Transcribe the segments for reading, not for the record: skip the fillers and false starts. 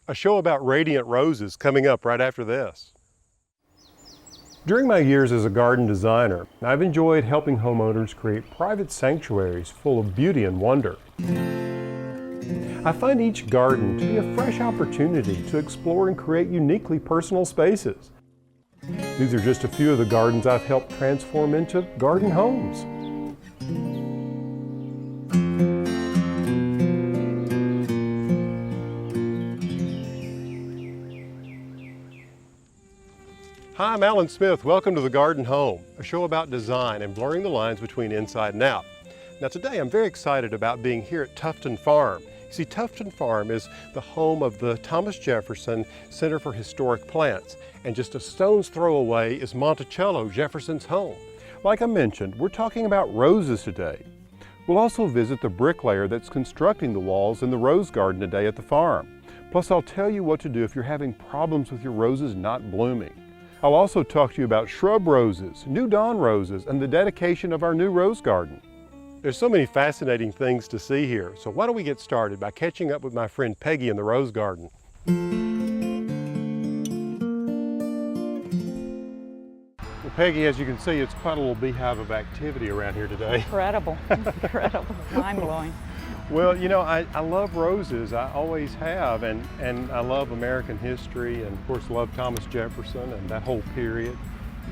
A show about radiant roses coming up right after this. During my years as a garden designer, I've enjoyed helping homeowners create private sanctuaries full of beauty and wonder. I find each garden to be a fresh opportunity to explore and create uniquely personal spaces. These are just a few of the gardens I've helped transform into garden homes. Hi, I'm Alan Smith. Welcome to The Garden Home, a show about design and blurring the lines between inside and out. Now today I'm very excited about being here at Tufton Farm. You see, Tufton Farm is the home of the Thomas Jefferson Center for Historic Plants, and just a stone's throw away is Monticello, Jefferson's home. Like I mentioned, we're talking about roses today. We'll also visit the bricklayer that's constructing the walls in the rose garden today at the farm. Plus I'll tell you what to do if you're having problems with your roses not blooming. I'll also talk to you about shrub roses, new dawn roses, and the dedication of our new rose garden. There's so many fascinating things to see here, so why don't we get started by catching up with my friend Peggy in the rose garden. Well, Peggy, as you can see, it's quite a little beehive of activity around here today. Incredible, incredible, mind-blowing. Well, you know, I love roses, I always have, and I love American history, and of course love Thomas Jefferson and that whole period.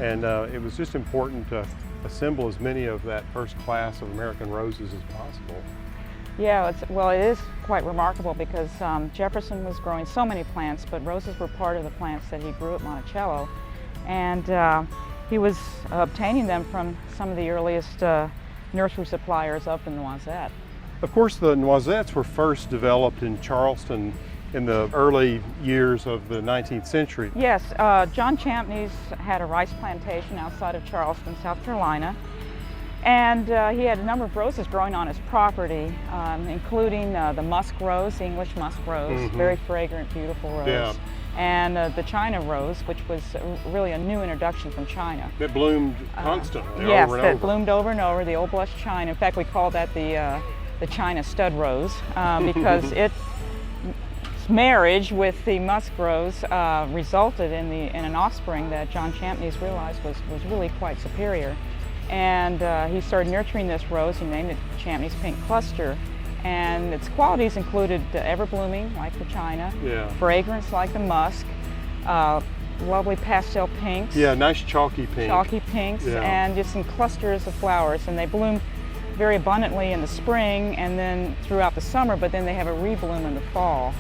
And it was just important to assemble as many of that first class of American roses as possible. Yeah, it is quite remarkable because Jefferson was growing so many plants, but roses were part of the plants that he grew at Monticello. And he was obtaining them from some of the earliest nursery suppliers up in Noisette. Of course, the noisettes were first developed in Charleston in the early years of the 19th century. Yes, John Champneys had a rice plantation outside of Charleston, South Carolina, and he had a number of roses growing on his property, including the musk rose, the English musk rose, very fragrant, beautiful rose. Yeah. And the China rose, which was really a new introduction from China. It bloomed constantly, yes, over and that over. bloomed over and over, the old blush China. In fact, we call that the China stud rose because its marriage with the musk rose resulted in an offspring that John Champneys realized was really quite superior. And he started nurturing this rose. He named it Champneys Pink Cluster. And its qualities included ever-blooming, like the China, fragrance like the musk, lovely pastel pinks. Yeah, nice chalky pink. Chalky pinks, and just in clusters of flowers. And they bloom very abundantly in the spring and then throughout the summer, but then they have a rebloom in the fall.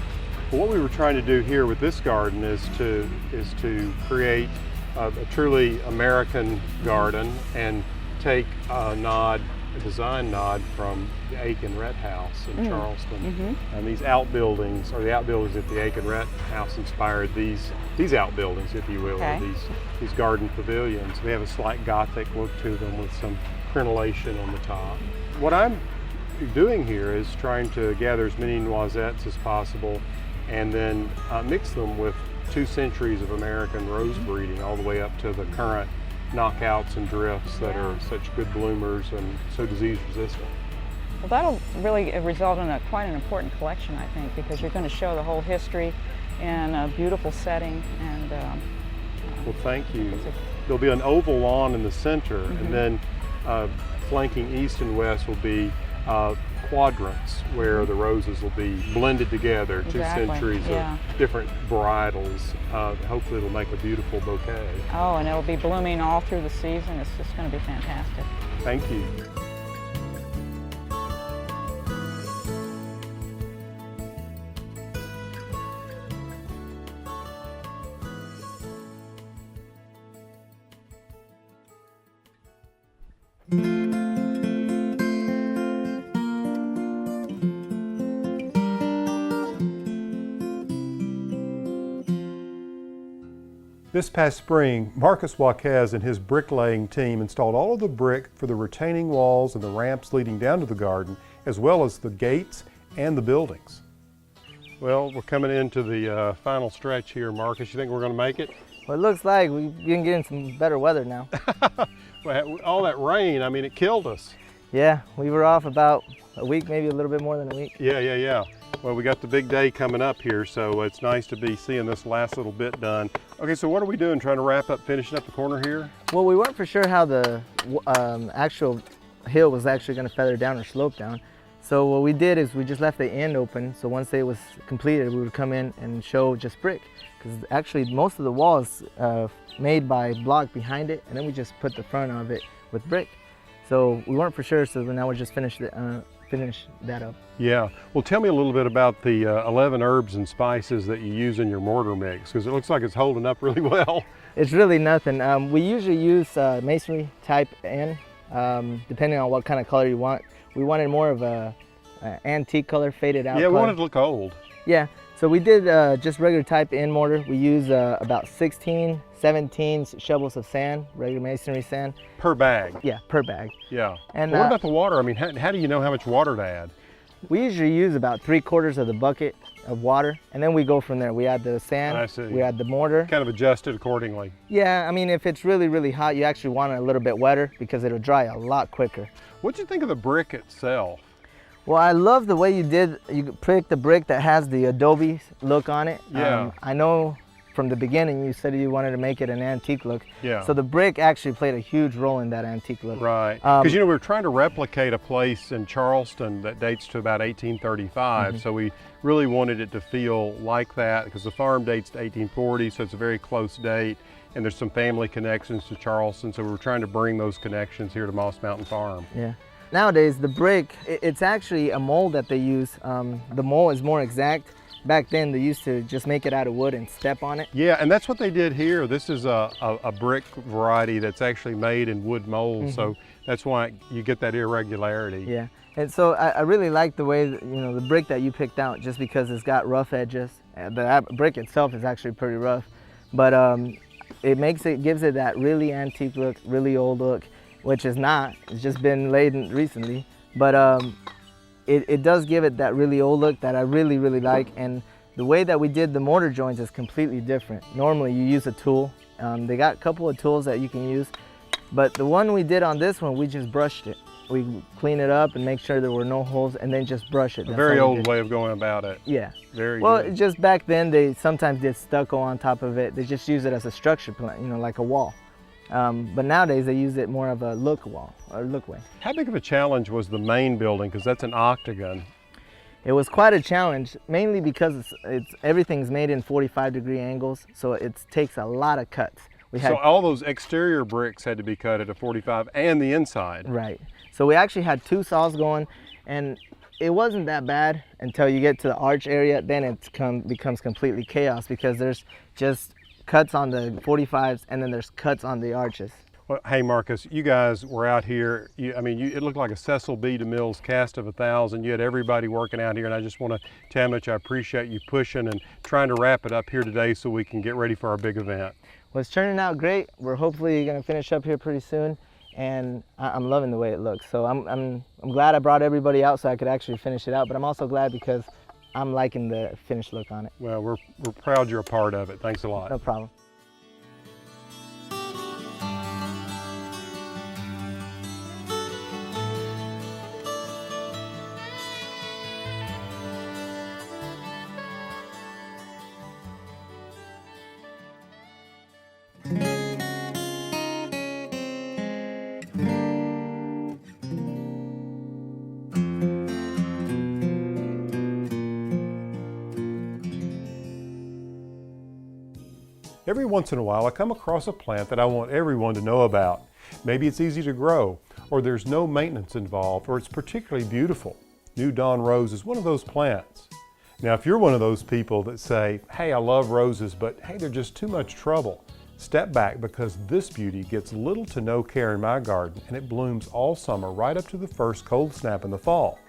Well, what we were trying to do here with this garden is to create a truly American garden and take a design nod from the Aiken Rhett House in Charleston. And these outbuildings, or the outbuildings that the Aiken Rhett House inspired these outbuildings, if you will, or these garden pavilions. They have a slight Gothic look to them with some crenellation on the top. What I'm doing here is trying to gather as many noisettes as possible and then mix them with 2 centuries of American rose breeding all the way up to the current knockouts and drifts that are such good bloomers and so disease resistant. Well, that'll really result in quite an important collection, I think, because you're going to show the whole history in a beautiful setting. And well, thank you. There'll be an oval lawn in the center, and then flanking east and west will be quadrants where the roses will be blended together, 2 centuries of different varietals. Hopefully it'll make a beautiful bouquet. Oh, and it'll be blooming all through the season. It's just going to be fantastic. Thank you. This past spring, Marcus Waquez and his bricklaying team installed all of the brick for the retaining walls and the ramps leading down to the garden, as well as the gates and the buildings. Well, we're coming into the final stretch here, Marcus. You think we're going to make it? Well, it looks like we can get in some better weather now. Well, all that rain, I mean, it killed us. Yeah, we were off about a week, maybe a little bit more than a week. Yeah. Well, we got the big day coming up here, so it's nice to be seeing this last little bit done. Okay, so what are we doing? Trying to wrap up, finishing up the corner here? Well, we weren't for sure how the actual hill was actually going to feather down or slope down. So what we did is we just left the end open. So once it was completed, we would come in and show just brick. Because actually most of the wall is made by block behind it, and then we just put the front of it with brick. So we weren't for sure, so now we just finish that up. Yeah, well, tell me a little bit about the 11 herbs and spices that you use in your mortar mix, because it looks like it's holding up really well. It's really nothing. We usually use masonry type N, depending on what kind of color you want. We wanted more of a antique color, faded out Yeah, we color. wanted it to look old. Yeah, so we did just regular type N mortar. We use about 16, 17 shovels of sand, regular masonry sand. Per bag? Yeah, per bag. Yeah. And what about the water? I mean, how do you know how much water to add? We usually use about 3/4 of the bucket of water, and then we go from there. We add the sand, I see. we add the mortar. Kind of adjusted accordingly. Yeah, I mean, if it's really, really hot, you actually want it a little bit wetter because it'll dry a lot quicker. What'd you think of the brick itself? Well, I love the way you picked the brick that has the adobe look on it. Yeah. I know from the beginning you said you wanted to make it an antique look. Yeah. So the brick actually played a huge role in that antique look. Right. Because, you know, we were trying to replicate a place in Charleston that dates to about 1835. So we really wanted it to feel like that because the farm dates to 1840, so it's a very close date. And there's some family connections to Charleston, so we were trying to bring those connections here to Moss Mountain Farm. Yeah. Nowadays, the brick, it's actually a mold that they use. The mold is more exact. Back then, they used to just make it out of wood and step on it. Yeah, and that's what they did here. This is a brick variety that's actually made in wood mold, so that's why you get that irregularity. Yeah, and so I really like the way that, you know, the brick that you picked out, just because it's got rough edges. The brick itself is actually pretty rough, but it gives it that really antique look, really old look, which is not. It's just been laid in recently, but it does give it that really old look that I really, really like. And the way that we did the mortar joints is completely different. Normally you use a tool. They got a couple of tools that you can use, but the one we did on this one, we just brushed it. We clean it up and make sure there were no holes, and then just brush it. A very old way of going about it. Yeah. Very well, good. just back then, they sometimes did stucco on top of it. They just use it as a structure plan, you know, like a wall. But nowadays they use it more of a look wall, or look way. How big of a challenge was the main building? Because that's an octagon. It was quite a challenge, mainly because everything's made in 45-degree angles, so it takes a lot of cuts. So all those exterior bricks had to be cut at a 45 and the inside. Right. So we actually had 2 saws going, and it wasn't that bad until you get to the arch area. Then it becomes completely chaos because there's just cuts on the 45s, and then there's cuts on the arches. Well, hey Marcus, you guys were out here. It looked like a Cecil B. DeMille's cast of 1,000. You had everybody working out here, and I just want to tell you how much I appreciate you pushing and trying to wrap it up here today so we can get ready for our big event. Well, it's turning out great. We're hopefully going to finish up here pretty soon, and I'm loving the way it looks. So I'm glad I brought everybody out so I could actually finish it out, but I'm also glad because I'm liking the finished look on it. Well, we're proud you're a part of it. Thanks a lot. No problem. Every once in a while, I come across a plant that I want everyone to know about. Maybe it's easy to grow, or there's no maintenance involved, or it's particularly beautiful. New Dawn Rose is one of those plants. Now, if you're one of those people that say, hey, I love roses, but hey, they're just too much trouble, step back, because this beauty gets little to no care in my garden, and it blooms all summer right up to the first cold snap in the fall.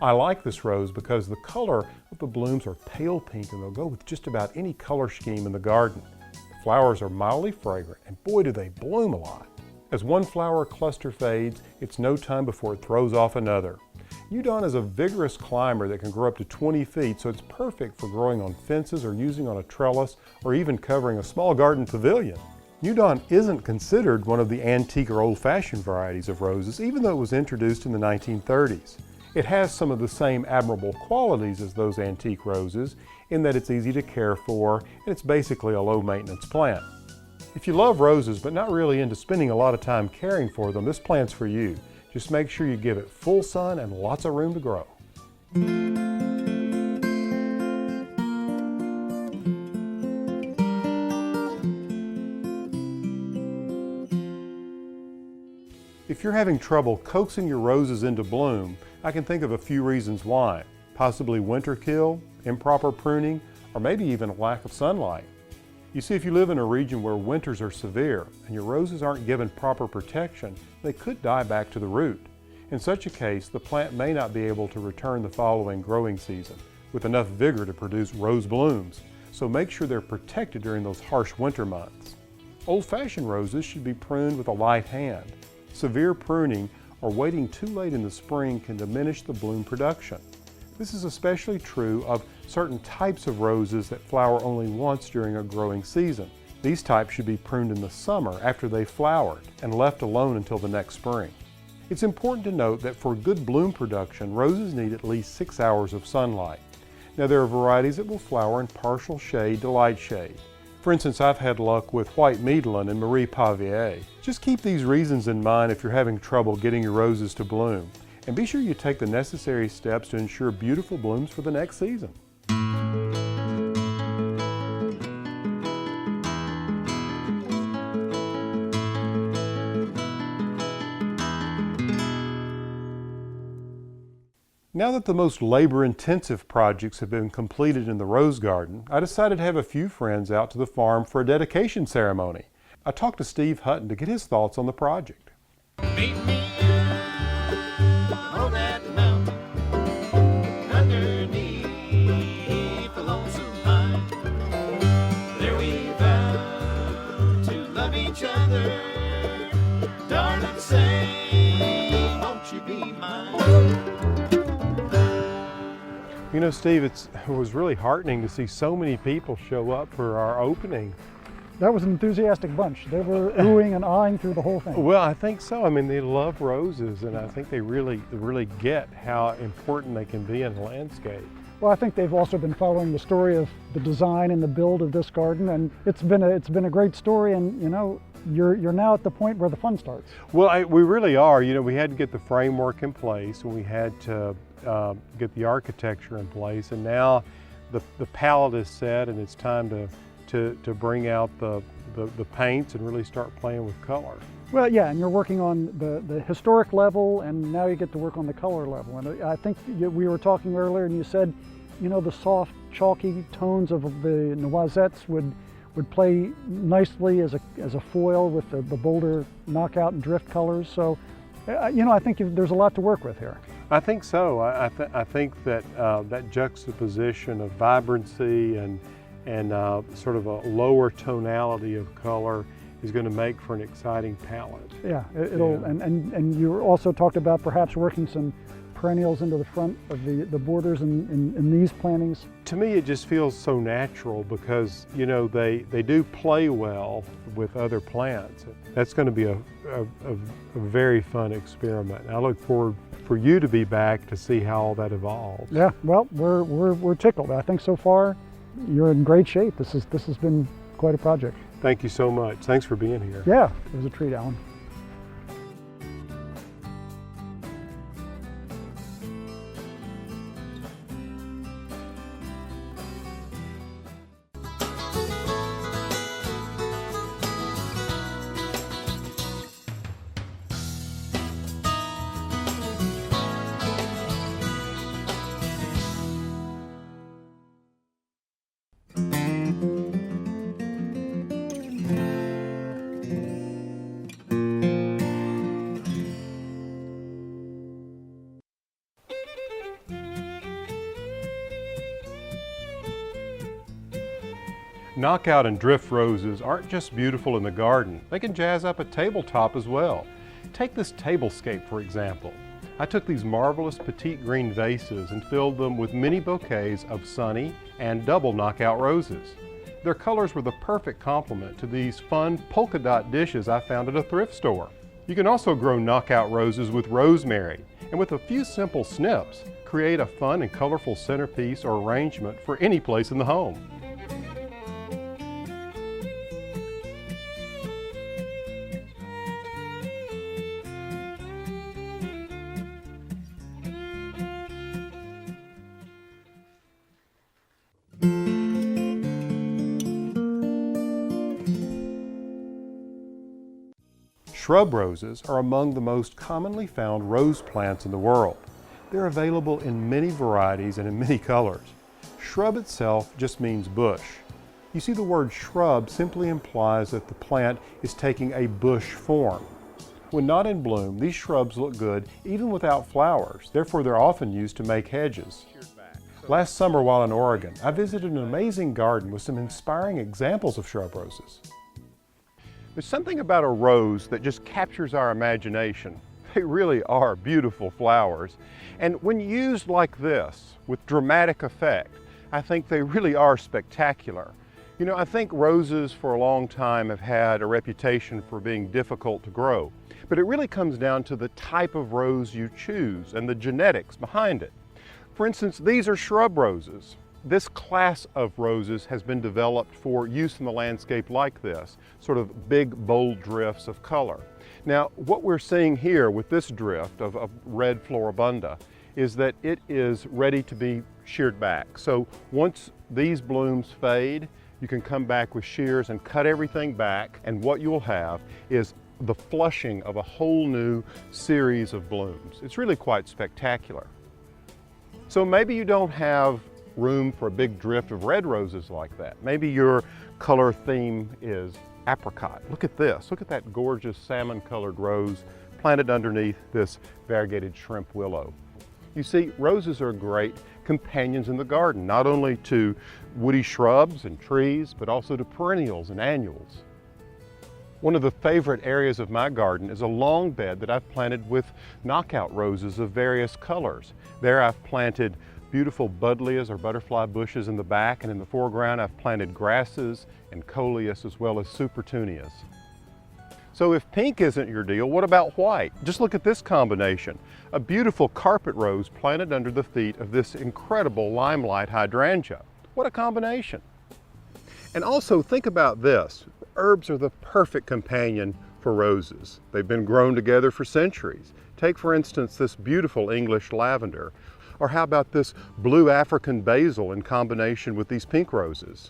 I like this rose because the color of the blooms are pale pink, and they'll go with just about any color scheme in the garden. Flowers are mildly fragrant, and boy, do they bloom a lot. As one flower cluster fades, it's no time before it throws off another. New Dawn is a vigorous climber that can grow up to 20 feet, so it's perfect for growing on fences or using on a trellis or even covering a small garden pavilion. New Dawn isn't considered one of the antique or old-fashioned varieties of roses, even though it was introduced in the 1930s. It has some of the same admirable qualities as those antique roses in that it's easy to care for and it's basically a low maintenance plant. If you love roses but not really into spending a lot of time caring for them, this plant's for you. Just make sure you give it full sun and lots of room to grow. If you're having trouble coaxing your roses into bloom, I can think of a few reasons why. Possibly winter kill, improper pruning, or maybe even a lack of sunlight. You see, if you live in a region where winters are severe and your roses aren't given proper protection, they could die back to the root. In such a case, the plant may not be able to return the following growing season with enough vigor to produce rose blooms, so make sure they're protected during those harsh winter months. Old-fashioned roses should be pruned with a light hand. Severe pruning or waiting too late in the spring can diminish the bloom production. This is especially true of certain types of roses that flower only once during a growing season. These types should be pruned in the summer after they've flowered and left alone until the next spring. It's important to note that for good bloom production, roses need at least 6 hours of sunlight. Now there are varieties that will flower in partial shade to light shade. For instance, I've had luck with white Medellin and Marie Pavier. Just keep these reasons in mind if you're having trouble getting your roses to bloom. And be sure you take the necessary steps to ensure beautiful blooms for the next season. Now that the most labor-intensive projects have been completed in the rose garden, I decided to have a few friends out to the farm for a dedication ceremony. I talked to Steve Hutton to get his thoughts on the project. Meet me on that mountain underneath the lonesome pine. There we vow to love each other. Darling, say, won't you be mine? You know, Steve, it was really heartening to see so many people show up for our opening. That was an enthusiastic bunch. They were oohing and eyeing through the whole thing. Well, I think so. I mean, they love roses, and I think they really get how important they can be in a landscape. Well, I think they've also been following the story of the design and the build of this garden, and it's been a great story. And you know, you're now at the point where the fun starts. Well, we really are. You know, we had to get the framework in place, and we had to get the architecture in place, and now the palette is set, and it's time to bring out the paints and really start playing with color. Well, yeah, and you're working on the historic level, and now you get to work on the color level. And I think we were talking earlier, and you said, you know, the soft, chalky tones of the noisettes would play nicely as a foil with the bolder knockout and drift colors. So, you know, I think there's a lot to work with here. I think so. I think that that juxtaposition of vibrancy and sort of a lower tonality of color is going to make for an exciting palette. Yeah, it'll. Yeah. And you also talked about perhaps working some perennials into the front of the borders in these plantings. To me, it just feels so natural because, you know, they do play well with other plants. That's going to be a very fun experiment. I look forward for you to be back to see how all that evolves. Yeah, well, we're tickled. I think so far you're in great shape. This has been quite a project. Thank you so much. Thanks for being here. Yeah, it was a treat, Alan. Knockout and drift roses aren't just beautiful in the garden, they can jazz up a tabletop as well. Take this Tablescape, for example. I took these marvelous petite green vases and filled them with mini bouquets of sunny and double knockout roses. Their colors were the perfect complement to these fun polka dot dishes I found at a thrift store. You can also grow knockout roses with rosemary, And with a few simple snips, create a fun and colorful centerpiece or arrangement for any place in the home. Shrub roses are among the most commonly found rose plants in the world. They're available in many varieties and in many colors. Shrub itself just means bush. You see, the word shrub simply implies that the plant is taking a bush form. When not in bloom, these shrubs look good even without flowers. Therefore, they're often used to make hedges. Last summer while in Oregon, I visited an amazing garden with some inspiring examples of shrub roses. There's something about a rose that just captures our imagination. They really are beautiful flowers. And when used like this, with dramatic effect, I think they really are spectacular. You know, I think roses for a long time have had a reputation for being difficult to grow. But it really comes down to the type of rose you choose and the genetics behind it. For instance, these are shrub roses. This class of roses has been developed for use in the landscape like this, sort of big, bold drifts of color. Now, what we're seeing here with this drift of red floribunda is that it is ready to be sheared back. So once these blooms fade, you can come back with shears and cut everything back, and what you'll have is the flushing of a whole new series of blooms. It's really quite spectacular. So maybe you don't have room for a big drift of red roses like that. Maybe your color theme is apricot. Look at this. Look at that gorgeous salmon-colored rose planted underneath this variegated shrimp willow. You see, roses are great companions in the garden, not only to woody shrubs and trees, but also to perennials and annuals. One of the favorite areas of my garden is a long bed that I've planted with knockout roses of various colors. There I've planted beautiful buddleias or butterfly bushes in the back, and in the foreground I've planted grasses and coleus as well as supertunias. So if pink isn't your deal, what about white? Just look at this combination. A beautiful carpet rose planted under the feet of this incredible limelight hydrangea. What a combination. And also think about this. Herbs are the perfect companion for roses. They've been grown together for centuries. Take for instance this beautiful English lavender. Or how about this blue African basil in combination with these pink roses?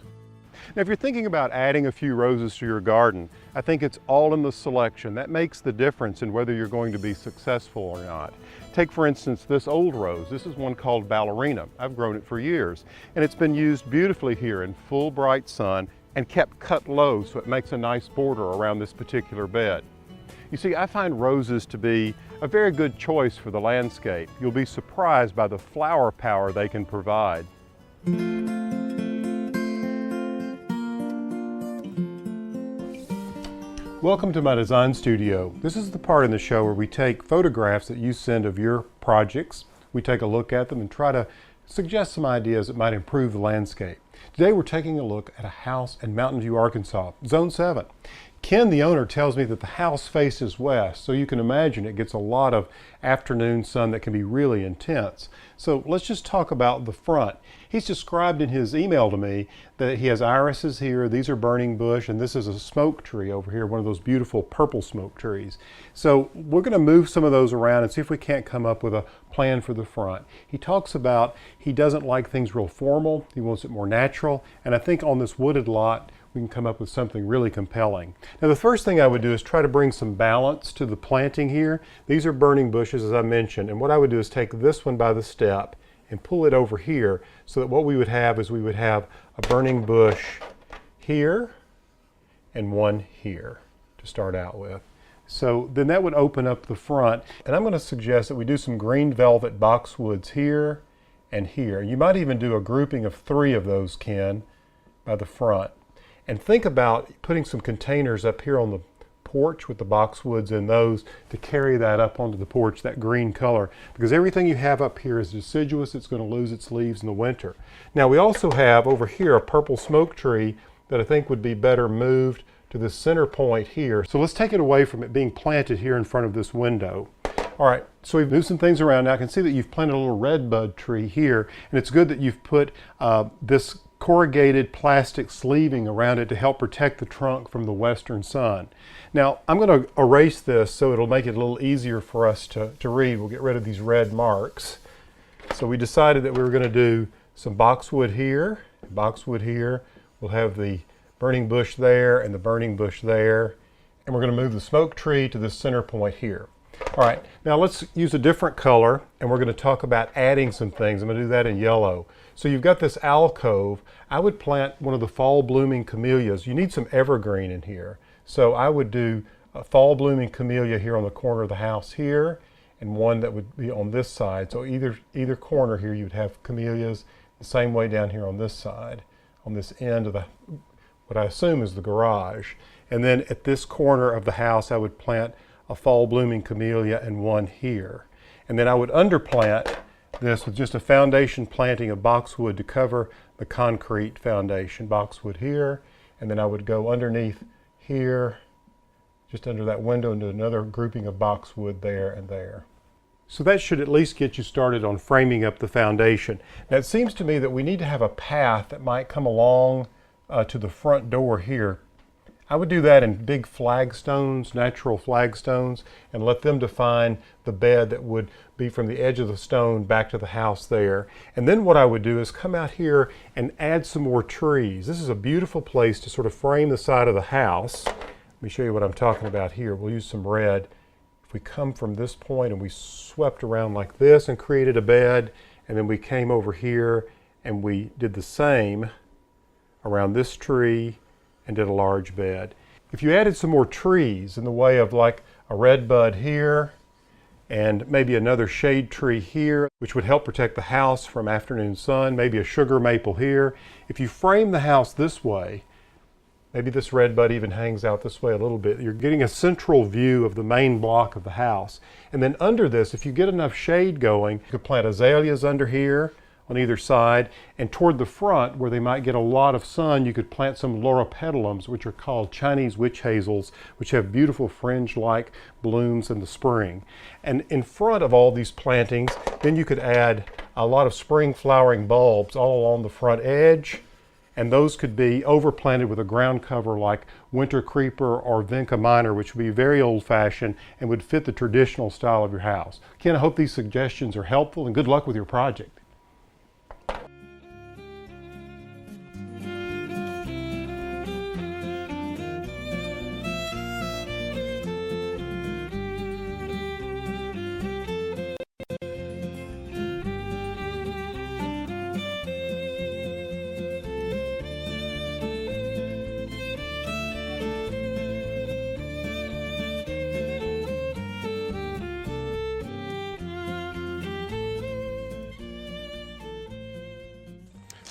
Now, if you're thinking about adding a few roses to your garden, I think it's all in the selection. That makes the difference in whether you're going to be successful or not. Take for instance this old rose. This is one called ballerina. I've grown it for years, and it's been used beautifully here in full bright sun and kept cut low so it makes a nice border around this particular bed. You see, I find roses to be a very good choice for the landscape. You'll be surprised by the flower power they can provide. Welcome to my design studio. This is the part in the show where we take photographs that you send of your projects. We take a look at them and try to suggest some ideas that might improve the landscape. Today we're taking a look at a house in Mountain View, Arkansas, Zone 7. Ken, the owner, tells me that the house faces west, so you can imagine it gets a lot of afternoon sun that can be really intense. So let's just talk about the front. He's described in his email to me that he has irises here, these are burning bush, and this is a smoke tree over here, one of those beautiful purple smoke trees. So we're going to move some of those around and see if we can't come up with a plan for the front. He talks about he doesn't like things real formal, he wants it more natural, and I think on this wooded lot we can come up with something really compelling. Now the first thing I would do is try to bring some balance to the planting here. These are burning bushes, as I mentioned, and what I would do is take this one by the step and pull it over here so that what we would have is we would have a burning bush here and one here to start out with. So then that would open up the front, and I'm going to suggest that we do some green velvet boxwoods here and here. You might even do a grouping of 3 of those, Ken, by the front. And think about putting some containers up here on the porch with the boxwoods in those to carry that up onto the porch, that green color, because everything you have up here is deciduous. It's going to lose its leaves in the winter. Now we also have over here a purple smoke tree that I think would be better moved to the center point here. So let's take it away from it being planted here in front of this window. All right, so we've moved some things around. Now I can see that you've planted a little red bud tree here, and it's good that you've put this corrugated plastic sleeving around it to help protect the trunk from the western sun. Now I'm going to erase this so it'll make it a little easier for us to read. We'll get rid of these red marks. So we decided that we were going to do some boxwood here, boxwood here. We'll have the burning bush there and the burning bush there. And we're going to move the smoke tree to the center point here. All right, now let's use a different color, and we're going to talk about adding some things. I'm going to do that in yellow. So you've got this alcove. I would plant one of the fall blooming camellias. You need some evergreen in here. So I would do a fall blooming camellia here on the corner of the house here, and one that would be on this side. So either corner here you'd have camellias, the same way down here on this side, on this end of the, what I assume is the garage. And then at this corner of the house I would plant a fall blooming camellia and one here. And then I would underplant this with just a foundation planting of boxwood to cover the concrete foundation. Boxwood here, and then I would go underneath here, just under that window, into another grouping of boxwood there and there. So that should at least get you started on framing up the foundation. Now it seems to me that we need to have a path that might come along to the front door here. I would do that in big flagstones, natural flagstones, and let them define the bed that would be from the edge of the stone back to the house there. And then what I would do is come out here and add some more trees. This is a beautiful place to sort of frame the side of the house. Let me show you what I'm talking about here. We'll use some red. If we come from this point and we swept around like this and created a bed, and then we came over here and we did the same around this tree and did a large bed. If you added some more trees in the way of like a red bud here and maybe another shade tree here, which would help protect the house from afternoon sun, maybe a sugar maple here. If you frame the house this way, maybe this red bud even hangs out this way a little bit, you're getting a central view of the main block of the house. And then under this, if you get enough shade going, you could plant azaleas under here on either side, and toward the front where they might get a lot of sun, you could plant some loropetalums, which are called Chinese witch hazels, which have beautiful fringe-like blooms in the spring. And in front of all these plantings, then you could add a lot of spring flowering bulbs all along the front edge, and those could be overplanted with a ground cover like winter creeper or vinca minor, which would be very old-fashioned and would fit the traditional style of your house. Ken, I hope these suggestions are helpful, and good luck with your project.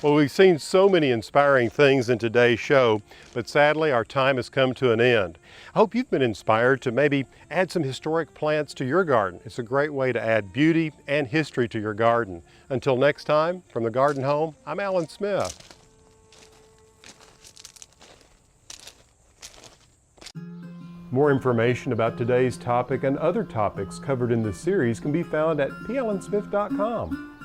Well, we've seen so many inspiring things in today's show, but sadly our time has come to an end. I hope you've been inspired to maybe add some historic plants to your garden. It's a great way to add beauty and history to your garden. Until next time, from the Garden Home, I'm Alan Smith. More information about today's topic and other topics covered in this series can be found at plansmith.com.